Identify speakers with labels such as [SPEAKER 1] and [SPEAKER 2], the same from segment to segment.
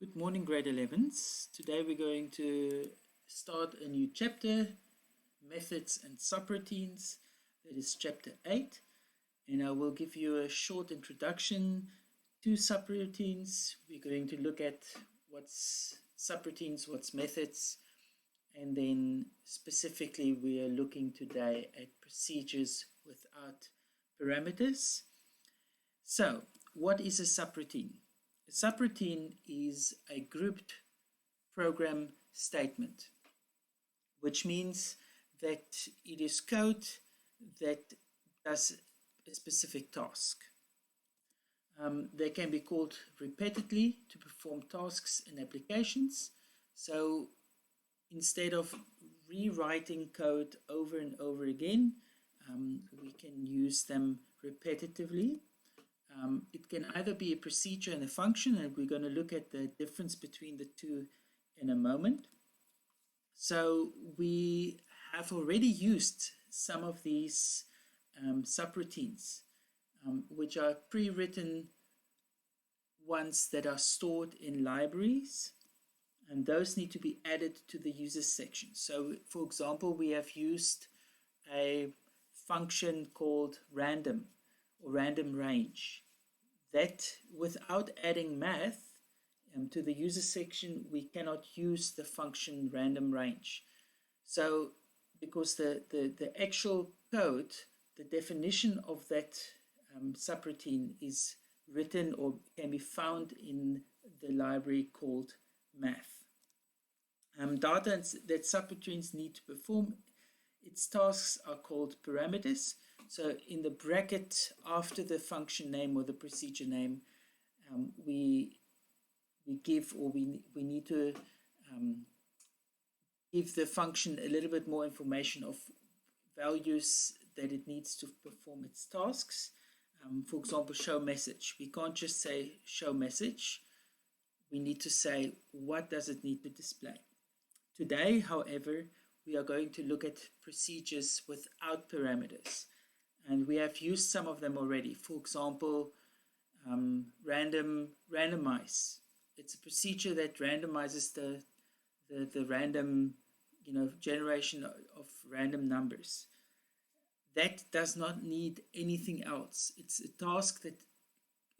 [SPEAKER 1] Good morning, grade 11s. Today we're going to start a new chapter, Methods and Subroutines. That is chapter 8. And I will give you a short introduction to subroutines. We're going to look at what's subroutines, what's methods, and then specifically we are looking today at procedures without parameters. So, what is a subroutine? A subroutine is a grouped program statement, which means that it is code that does a specific task. They can be called repeatedly to perform tasks and applications. So instead of rewriting code over and over again, we can use them repetitively. It can either be a procedure and a function, and we're going to look at the difference between the two in a moment. So we have already used some of these subroutines, which are pre-written ones that are stored in libraries, and those need to be added to the users section. So for example, we have used a function called random or random range. That without adding math to the user section, we cannot use the function random range. So because the actual code, the definition of that subroutine is written or can be found in the library called math. Data that subroutines need to perform, its tasks are called parameters. So in the bracket after the function name or the procedure name, we give, or we need to give the function a little bit more information of values that it needs to perform its tasks. For example, show message. We can't just say show message. We need to say what does it need to display. Today, however, we are going to look at procedures without parameters. And we have used some of them already. For example, randomize. It's a procedure that randomizes the random, generation of random numbers. That does not need anything else. It's a task that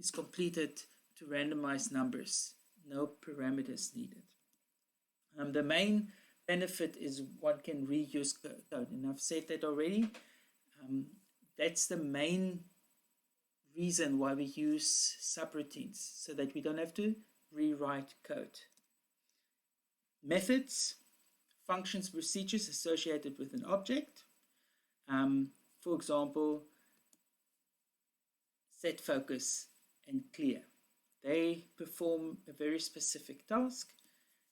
[SPEAKER 1] is completed to randomize numbers. No parameters needed. The main benefit is one can reuse code, and I've said that already. That's the main reason why we use subroutines, so that we don't have to rewrite code. Methods, functions, procedures associated with an object. For example, set focus and clear. They perform a very specific task.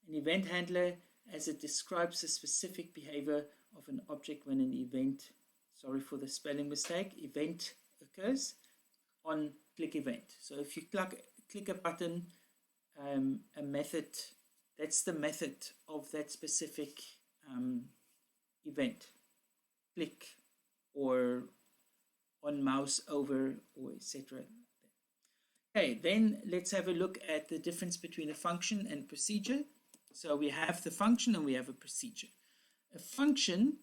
[SPEAKER 1] An event handler, as it describes a specific behavior of an object when an event, sorry for the spelling mistake, event occurs on click event. So if you click a button, a method, that's the method of that specific event. Click or on mouse over or etc. Okay, then let's have a look at the difference between a function and procedure. So we have the function and we have a procedure. A function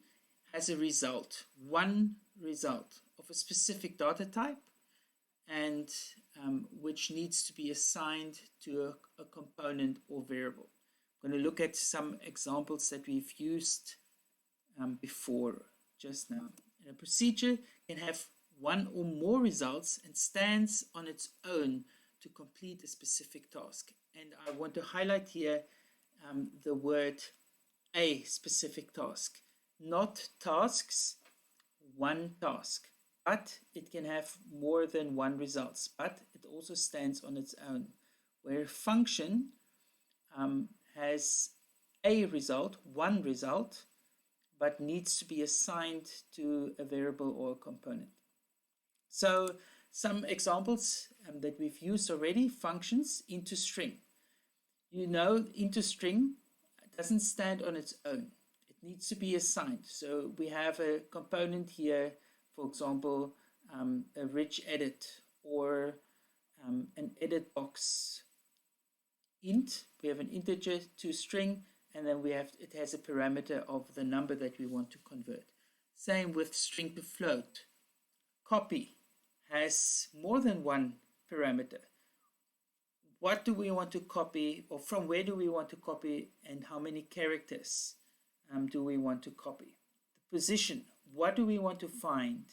[SPEAKER 1] has a result, one result of a specific data type, and which needs to be assigned to a component or variable. I'm going to look at some examples that we've used before just now. And a procedure can have one or more results and stands on its own to complete a specific task. And I want to highlight here the word a specific task, not tasks, one task, but it can have more than one results, but it also stands on its own, where a function has a result, one result, but needs to be assigned to a variable or a component. So some examples that we've used already: functions, into string. Into string doesn't stand on its own. It needs to be assigned. So we have a component here, for example, a rich edit or an edit box int, we have an integer to string, and then it has a parameter of the number that we want to convert. Same with string to float. Copy has more than one parameter. What do we want to copy, or from where do we want to copy, and how many characters do we want to copy? The position, what do we want to find?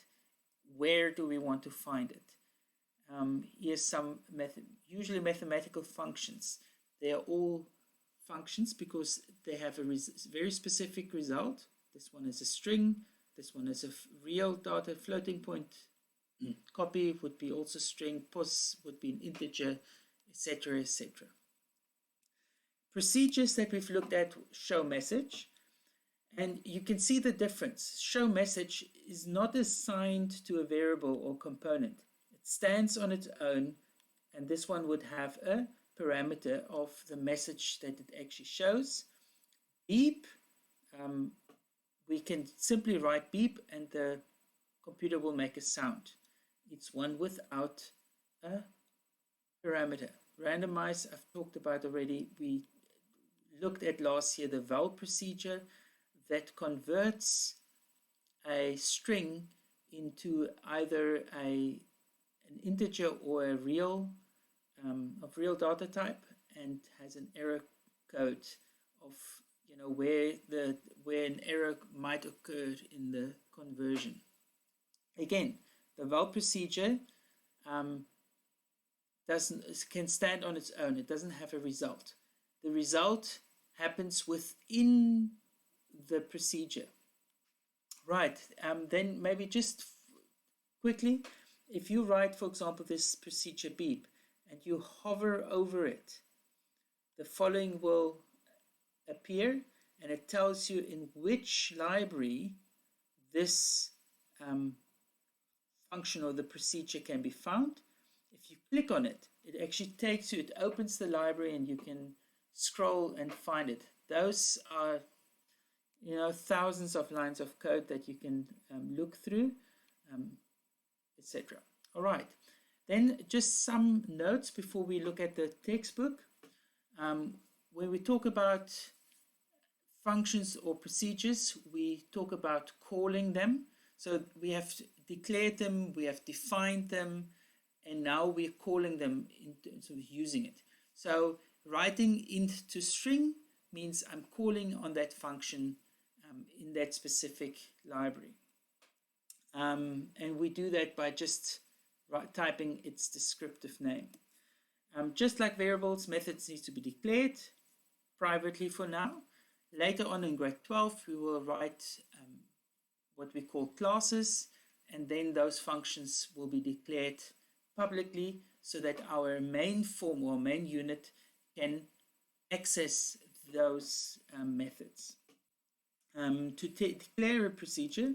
[SPEAKER 1] Where do we want to find it? Here's some usually mathematical functions. They are all functions because they have a very specific result. This one is a string, this one is a real data floating point. Copy would be also string, pos would be an integer, etc., etc. Procedures that we've looked at: show message, and you can see the difference. Show message is not assigned to a variable or component. It stands on its own, and this one would have a parameter of the message that it actually shows. Beep, we can simply write beep and the computer will make a sound. It's one without a parameter. Randomize, I've talked about already. We looked at last year the val procedure that converts a string into either an integer or a real of real data type, and has an error code of where an error might occur in the conversion. Again, the val procedure can stand on its own. It doesn't have a result. The result happens within the procedure. Right, then maybe just quickly, if you write, for example, this procedure beep and you hover over it, the following will appear, and it tells you in which library this function or the procedure can be found. If you click on it, it actually takes you, it opens the library and you can scroll and find it. Those are thousands of lines of code that you can look through, etc. All right, then just some notes before we look at the textbook. When we talk about functions or procedures, we talk about calling them. So we have declared them, we have defined them, and now we're calling them in terms of using it. So writing int to string means I'm calling on that function in that specific library. And we do that by just typing its descriptive name. Just like variables, methods need to be declared privately for now. Later on in grade 12, we will write what we call classes, and then those functions will be declared publicly so that our main form or main unit can access those methods. To declare a procedure,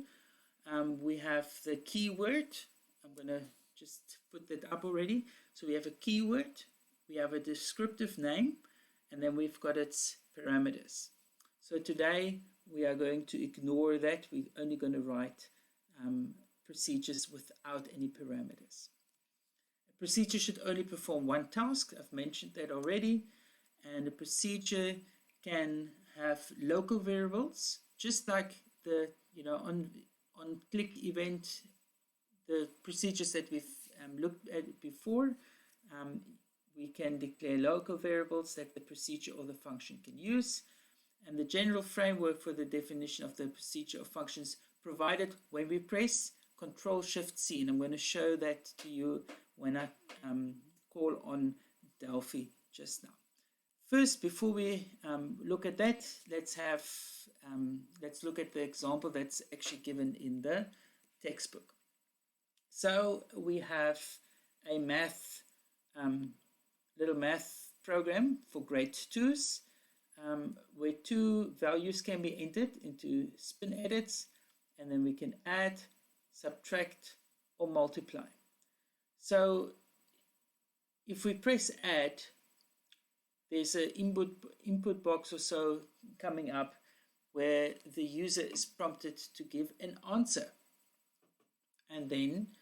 [SPEAKER 1] we have the keyword. I'm going to just put that up already. So we have a keyword, we have a descriptive name, and then we've got its parameters. So today we are going to ignore that. We're only going to write procedures without any parameters. A procedure should only perform one task. I've mentioned that already. And a procedure can have local variables, just like the on click event, the procedures that we've looked at before. We can declare local variables that the procedure or the function can use. And the general framework for the definition of the procedure of functions provided when we press Control-Shift-C, and I'm going to show that to you when I call on Delfi just now. First, before we look at that, let's look at the example that's actually given in the textbook. So we have a little math program for grade 2s. Where two values can be entered into spin edits, and then we can add, subtract, or multiply. So if we press add, there's an input box or so coming up where the user is prompted to give an answer, and then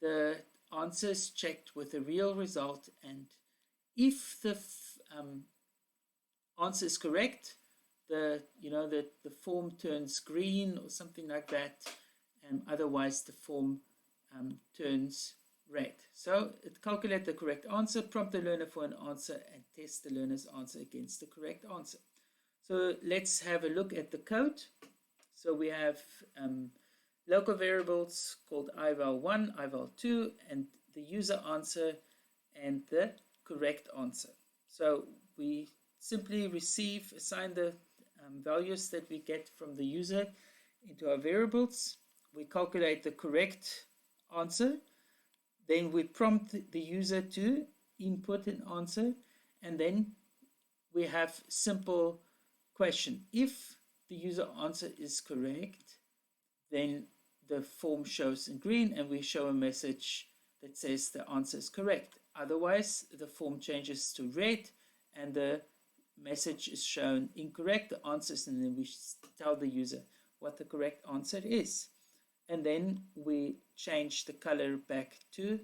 [SPEAKER 1] the answer is checked with a real result, and if the answer is correct, the form turns green or something like that, and otherwise the form turns red. So it calculates the correct answer, prompt the learner for an answer, and test the learner's answer against the correct answer. So let's have a look at the code. So we have local variables called ival1, ival2, and the user answer and the correct answer. So we simply assign the values that we get from the user into our variables. We calculate the correct answer. Then we prompt the user to input an answer. And then we have simple question. If the user answer is correct, then the form shows in green and we show a message that says the answer is correct. Otherwise, the form changes to red and the message is shown incorrect, the answers, and then we tell the user what the correct answer is. And then we change the color back to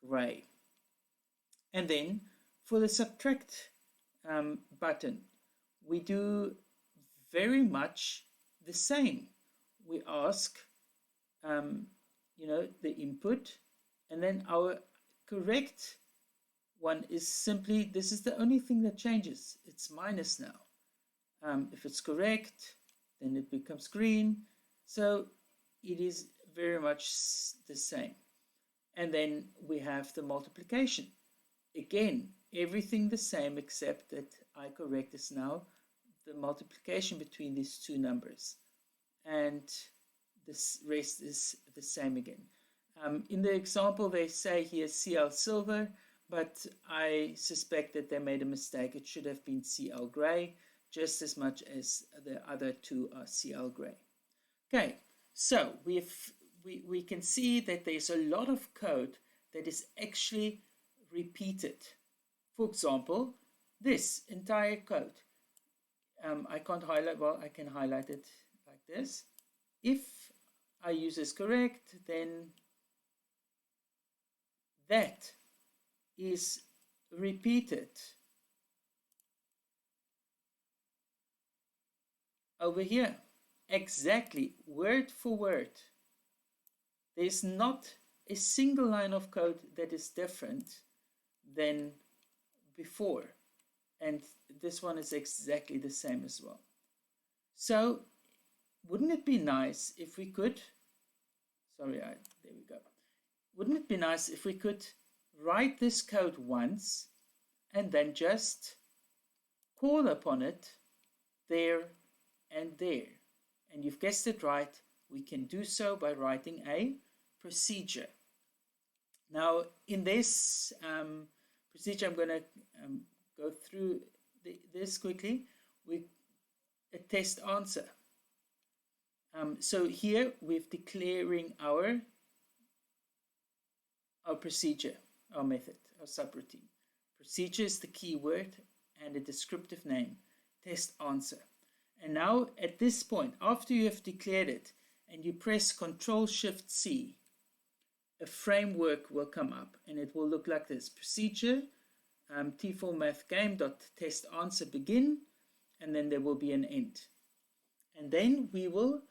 [SPEAKER 1] gray. And then for the subtract button, we do very much the same. We ask, the input, and then our correct one is simply, this is the only thing that changes. It's minus now. If it's correct, then it becomes green. So it is very much the same. And then we have the multiplication. Again, everything the same except that iCorrect is now the multiplication between these two numbers. And this rest is the same again. In the example, they say here CL silver, but I suspect that they made a mistake. It should have been CL gray, just as much as the other two are CL gray. Okay, so we can see that there's a lot of code that is actually repeated. For example, this entire code. I can't highlight, well, I can highlight it like this. If I use is correct, then that is repeated over here, exactly word for word. There's not a single line of code that is different than before, and this one is exactly the same as well. So wouldn't it be nice if we could, there we go. Wouldn't it be nice if we could write this code once and then just call upon it there and there? And you've guessed it right, we can do so by writing a procedure. Now, in this procedure, I'm going to go through this quickly. A test answer. So here we're declaring our procedure, our method, our subroutine. Procedure is the key word and a descriptive name, test answer. And now at this point, after you have declared it and you press Ctrl-Shift-C, a framework will come up and it will look like this. Procedure, t4mathgame.test-answer begin, and then there will be an end. And then we will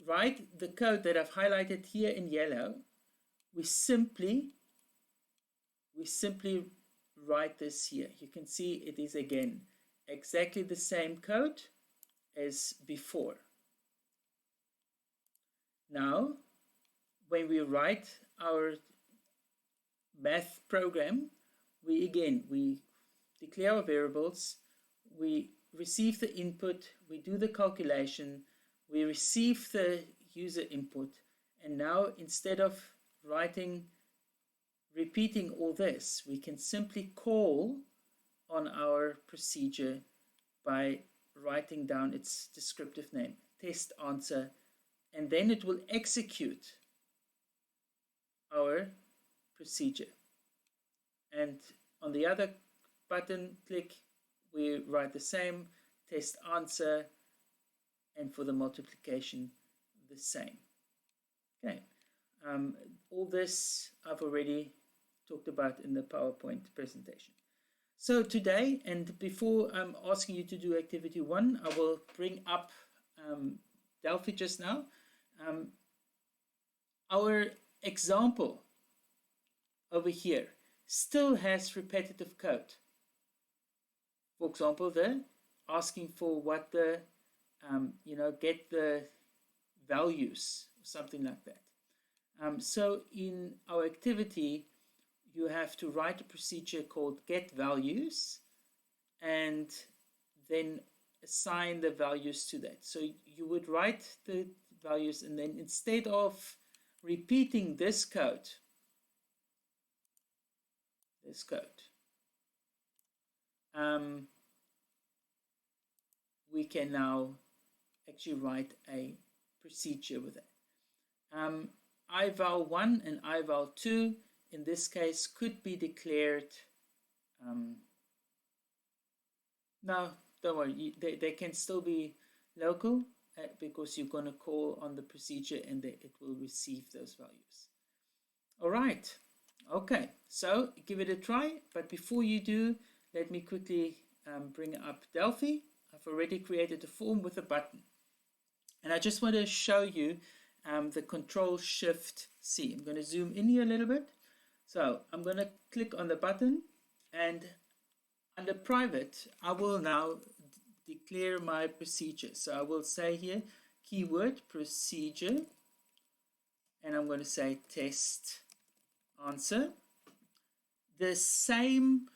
[SPEAKER 1] write the code that I've highlighted here in yellow. We simply write this here. You can see it is again exactly the same code as before. Now, when we write our math program, we declare our variables, we receive the input, we do the calculation, we receive the user input, and now instead of repeating all this, we can simply call on our procedure by writing down its descriptive name, test answer, and then it will execute our procedure. And on the other button click, we write the same, test answer, and for the multiplication, the same. Okay, all this I've already talked about in the PowerPoint presentation. So today, and before I'm asking you to do activity 1, I will bring up Delfi just now. Our example over here still has repetitive code. For example, the asking for what the, get the values, something like that. So in our activity, you have to write a procedure called get values and then assign the values to that. So you would write the values, and then instead of repeating this code, we can now actually write a procedure with it. ival1 and ival2 in this case could be declared. No, don't worry, they can still be local because you're going to call on the procedure and it will receive those values. All right, okay, so give it a try. But before you do, let me quickly bring up Delfi. I've already created a form with a button. And I just want to show you the Control-Shift-C. I'm going to zoom in here a little bit. So I'm going to click on the button, and under private, I will now declare my procedure. So I will say here, keyword procedure, and I'm going to say test answer. The same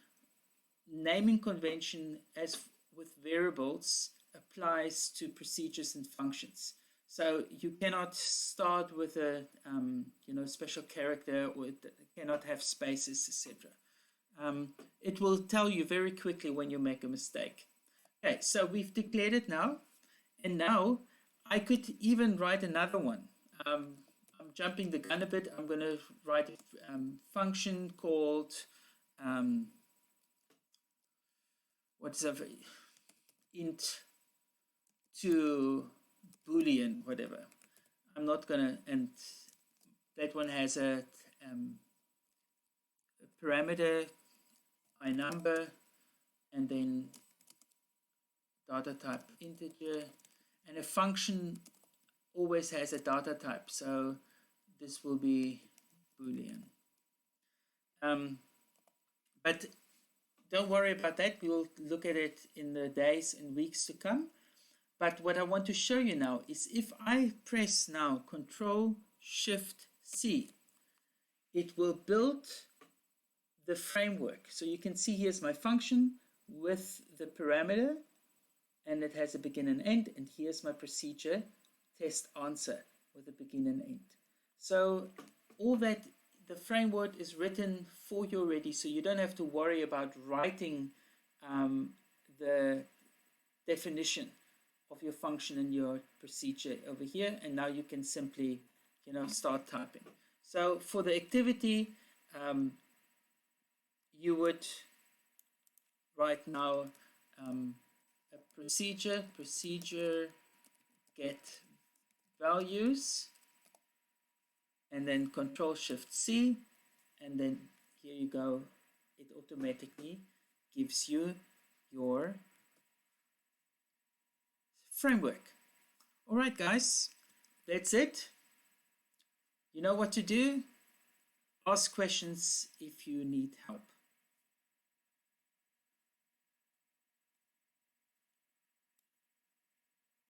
[SPEAKER 1] naming convention as with variables applies to procedures and functions. So you cannot start with a special character, or it cannot have spaces, etc. It will tell you very quickly when you make a mistake. Okay, so we've declared it now, and now I could even write another one. I'm jumping the gun a bit. I'm going to write a function called int to boolean, whatever. I'm not gonna, and that one has a parameter inumber, and then data type integer, and a function always has a data type, so this will be boolean. But don't worry about that. We'll look at it in the days and weeks to come. But what I want to show you now is if I press now Control-Shift-C, it will build the framework. So you can see here's my function with the parameter, and it has a begin and end, and here's my procedure, test answer, with a begin and end. So all that, the framework is written for you already, so you don't have to worry about writing the definition of your function and your procedure over here, and now you can simply start typing. So for the activity, you would write now a procedure get values, and then Control-Shift-C, and then here you go, it automatically gives you your framework. All right, guys, that's it. You know what to do. Ask questions if you need help.